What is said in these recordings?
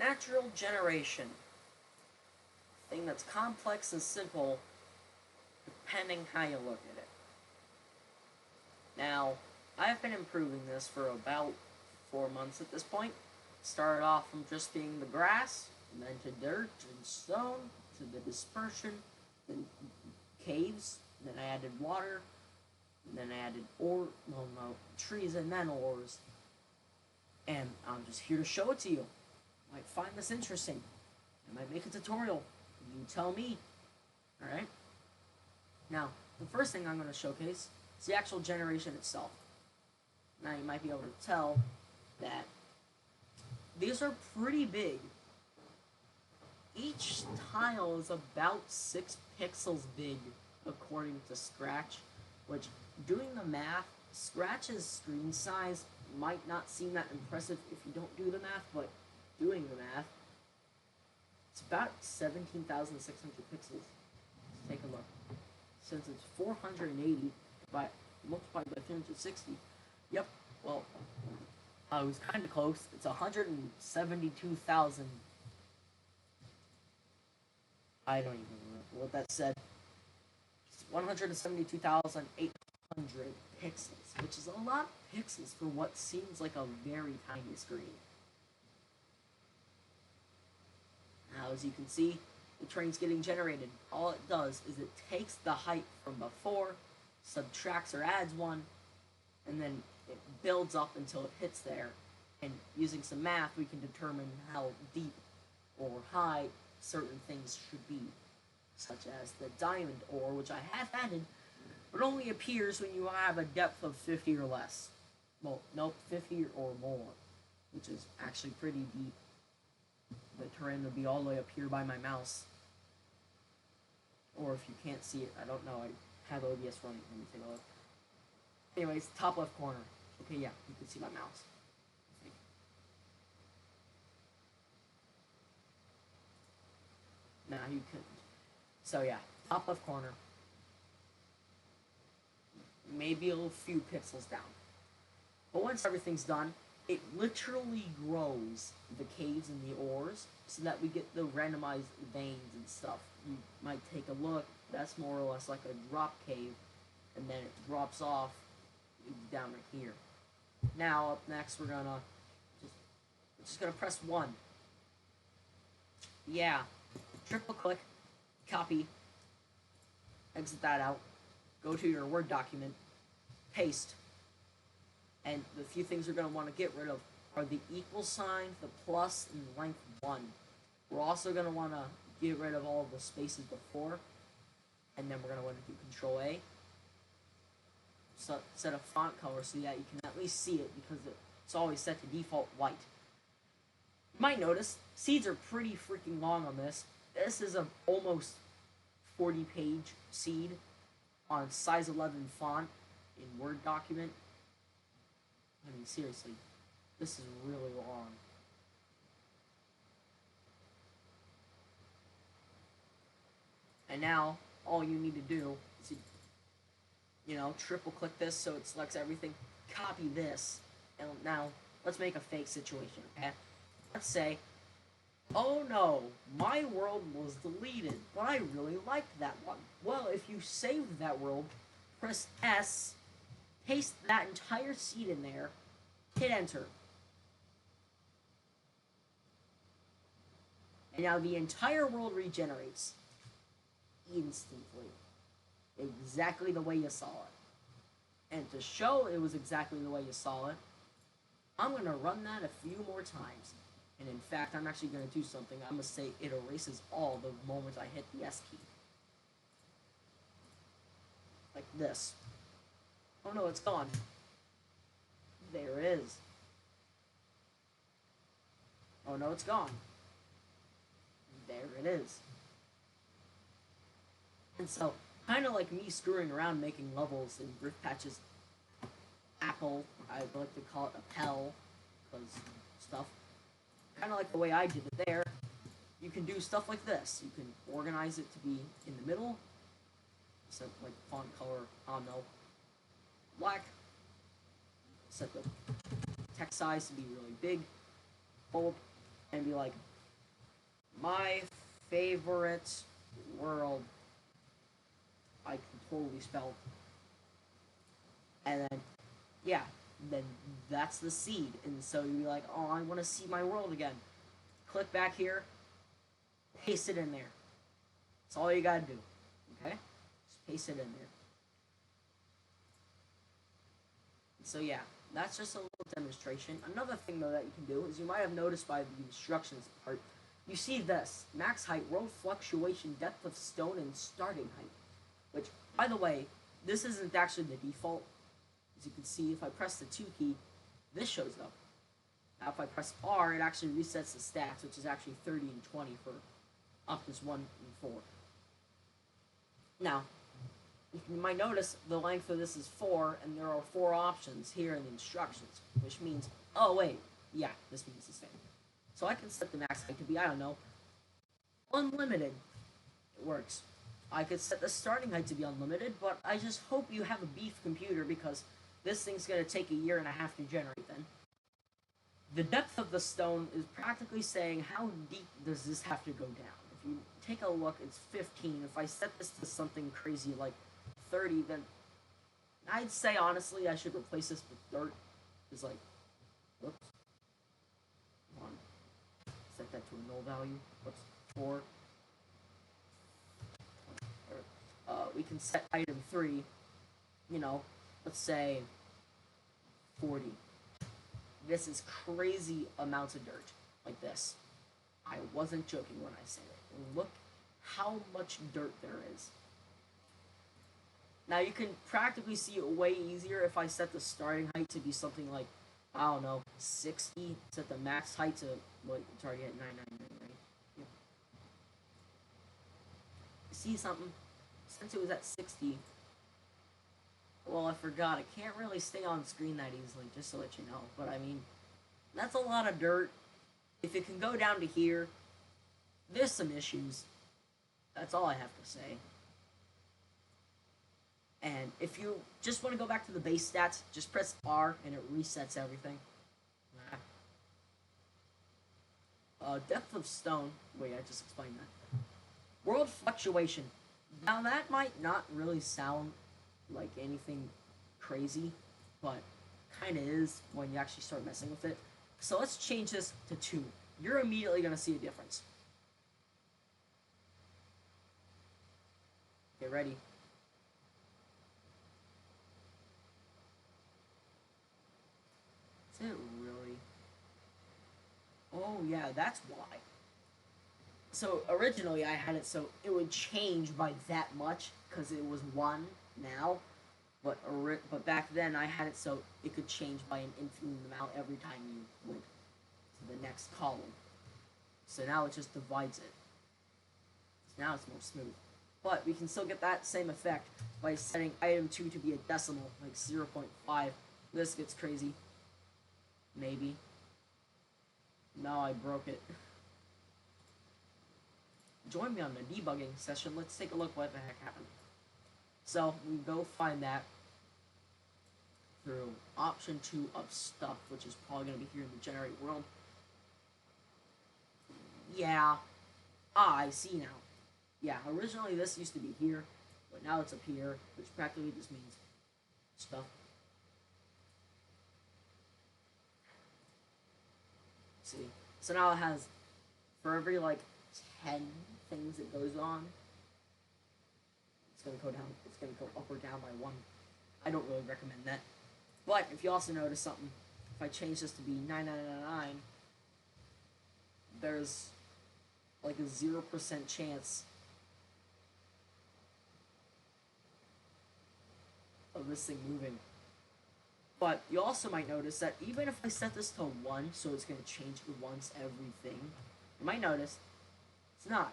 Natural generation. Thing that's complex and simple depending how you look at it. Now, I've been improving this for about 4 months at this point. Started off from just being the grass, and then to dirt and stone, to the dispersion, then caves, then I added water, and then I added trees and then ores. And I'm just here to show it to you. You might find this interesting. I might make a tutorial. You tell me. Alright? Now, the first thing I'm going to showcase is the actual generation itself. Now, you might be able to tell that these are pretty big. Each tile is about 6 pixels big, according to Scratch, which, doing the math, Scratch's screen size might not seem that impressive if you don't do the math, but doing the math, it's about 17,600 pixels. Let's take a look. Since it's 480 multiplied by 360, yep, well, I was kind of close. It's 172,000. I don't even remember what that said. It's 172,800 pixels, which is a lot of pixels for what seems like a very tiny screen. Now, as you can see, the train's getting generated. All it does is it takes the height from before, subtracts or adds one, and then it builds up until it hits there. And using some math, we can determine how deep or high certain things should be, such as the diamond ore, which I have added, but only appears when you have a depth of 50 or less. Well, nope, 50 or more, which is actually pretty deep. The terrain would be all the way up here by my mouse. Or if you can't see it, I don't know, I have OBS running. Let me take a look. Anyways, top left corner. Okay, yeah, you can see my mouse. Nah, you couldn't. So yeah, top left corner. Maybe a few pixels down. But once everything's done, it literally grows the caves and the ores so that we get the randomized veins and stuff. You might take a look, that's more or less like a drop cave, and then it drops off down right here. Now, up next, we're just gonna press 1. Yeah, triple click, copy, exit that out, go to your Word document, paste, and the few things we're going to want to get rid of are the equal sign, the plus, and length 1. We're also going to want to get rid of all of the spaces before, and then we're going to want to do Control A. So set a font color so that you can at least see it, because it's always set to default white. You might notice, seeds are pretty freaking long on this. This is an almost 40-page seed on size 11 font in Word document. I mean, seriously, this is really long. And now, all you need to do is, triple click this so it selects everything, copy this, and now, let's make a fake situation, okay? Let's say, oh no, my world was deleted, but I really liked that one. Well, if you saved that world, press S, paste that entire seed in there, hit enter. And now the entire world regenerates instantly. Exactly the way you saw it. And to show it was exactly the way you saw it, I'm going to run that a few more times. And in fact, I'm actually going to do something. I'm going to say it erases all the moment I hit the S key. Like this. Oh no, it's gone. There it is. Oh no, it's gone. There it is. And so, kind of like me screwing around making levels in Drift Patch's Apple, I like to call it a Pell, because stuff. Kind of like the way I did it there, you can do stuff like this. You can organize it to be in the middle, set like font color, I don't know, black, set the text size to be really big, bold, and be like, My favorite world, I can totally spell. And then, yeah, then that's the seed. And so you'd be like, oh, I want to see my world again. Click back here, paste it in there. That's all you gotta do. Okay? Just paste it in there. So yeah, that's just a little demonstration. Another thing though that you can do is you might have noticed by the instructions part, you see this max height, world fluctuation, depth of stone, and starting height. Which, by the way, this isn't actually the default. As you can see, if I press the 2 key, this shows up. Now if I press R, it actually resets the stats, which is actually 30 and 20 for Optus 1 and 4. Now, you might notice the length of this is 4, and there are 4 options here in the instructions, which means, oh wait, yeah, this means the same. So I can set the max height to be, I don't know, unlimited. It works. I could set the starting height to be unlimited, but I just hope you have a beef computer because this thing's going to take a year and a half to generate then. The depth of the stone is practically saying how deep does this have to go down. If you take a look, it's 15. If I set this to something crazy like 30, then I'd say honestly I should replace this with dirt. It's like, whoops. One. Set that to a null value. Whoops. 4. We can set item 3, you know, let's say 40. This is crazy amounts of dirt, like this. I wasn't joking when I said it. And look how much dirt there is. Now you can practically see it way easier if I set the starting height to be something like, I don't know, 60. Set the max height to, what, it's already at 999, right? Yep. See something? Since it was at 60, well, I forgot. It can't really stay on screen that easily, just to let you know. But I mean, that's a lot of dirt. If it can go down to here, there's some issues. That's all I have to say. And if you just want to go back to the base stats, just press R and it resets everything. Depth of stone. Wait, I just explained that. World fluctuation. Now that might not really sound like anything crazy, but kind of is when you actually start messing with it. So let's change this to 2. You're immediately going to see a difference. Get ready. Is it really? Oh yeah, that's why. So originally I had it so it would change by that much because it was 1 now, but back then I had it so it could change by an infinite amount every time you went to the next column. So now it just divides it. So now it's more smooth. But we can still get that same effect by setting item 2 to be a decimal, like 0.5. This gets crazy. Maybe. No, I broke it. Join me on the debugging session. Let's take a look what the heck happened. So we go find that through option 2 of stuff, which is probably going to be here in the generate world. Yeah. I see now. Yeah, originally this used to be here, but now it's up here, which practically just means stuff. See? So now it has, for every like 10 things it goes on, it's going to go down, it's going to go up or down by 1. I don't really recommend that. But if you also notice something, if I change this to be 9999, there's like a 0% chance of this thing moving. But you also might notice that even if I set this to 1, so it's going to change once everything, you might notice it's not.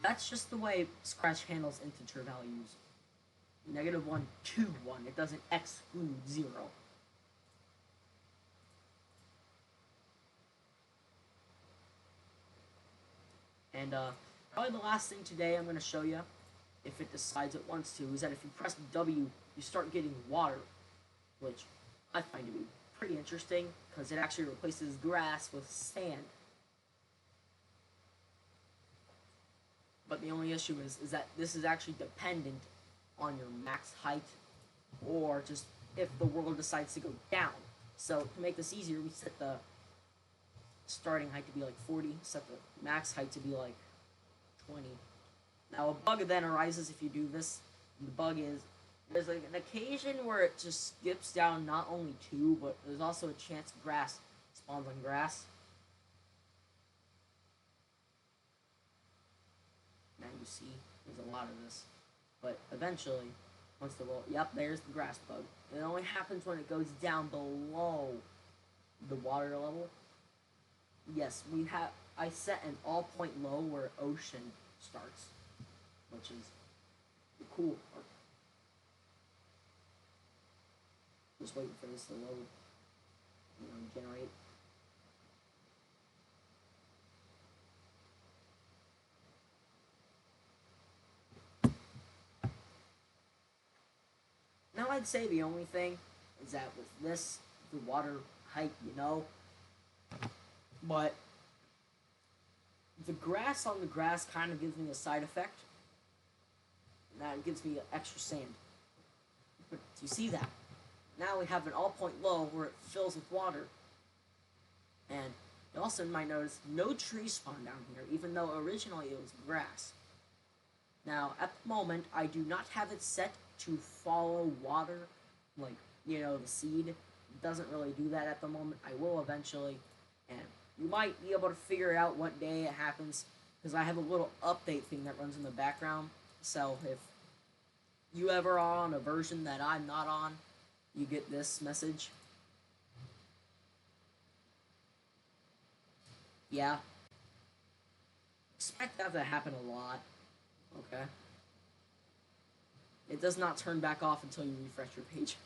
That's just the way Scratch handles integer values. -1 to 1. It doesn't exclude 0. And probably the last thing today I'm going to show you, if it decides it wants to, is that if you press W, you start getting water, which I find to be pretty interesting because it actually replaces grass with sand. But the only issue is that this is actually dependent on your max height, or just if the world decides to go down. So to make this easier, we set the starting height to be like 40, set the max height to be like 20. Now a bug then arises if you do this. And the bug is there's like an occasion where it just skips down not only 2, but there's also a chance grass spawns on grass. Now you see there's a lot of this. But eventually, once the world, yep, there's the grass bug. It only happens when it goes down below the water level. Yes, I set an all point low where ocean starts, which is the cool part. Just waiting for this to load, generate. Now I'd say the only thing is that with this, the water height, but the grass on the grass kind of gives me a side effect. And that gives me extra sand. But you see that? Now we have an all point low where it fills with water. And you also might notice no trees spawn down here, even though originally it was grass. Now, at the moment, I do not have it set to follow water, like, the seed. It doesn't really do that at the moment. I will eventually, and you might be able to figure out what day it happens, because I have a little update thing that runs in the background. So if you ever are on a version that I'm not on, you get this message. Yeah. Expect that to happen a lot. Okay. It does not turn back off until you refresh your page.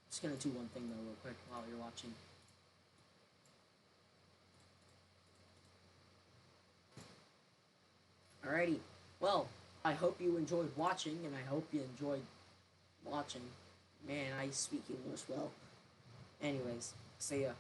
Just gonna do one thing though real quick while you're watching. Alrighty. Well, I hope you enjoyed watching, and I hope you enjoyed watching. Man, I speak English well. Anyways, see ya.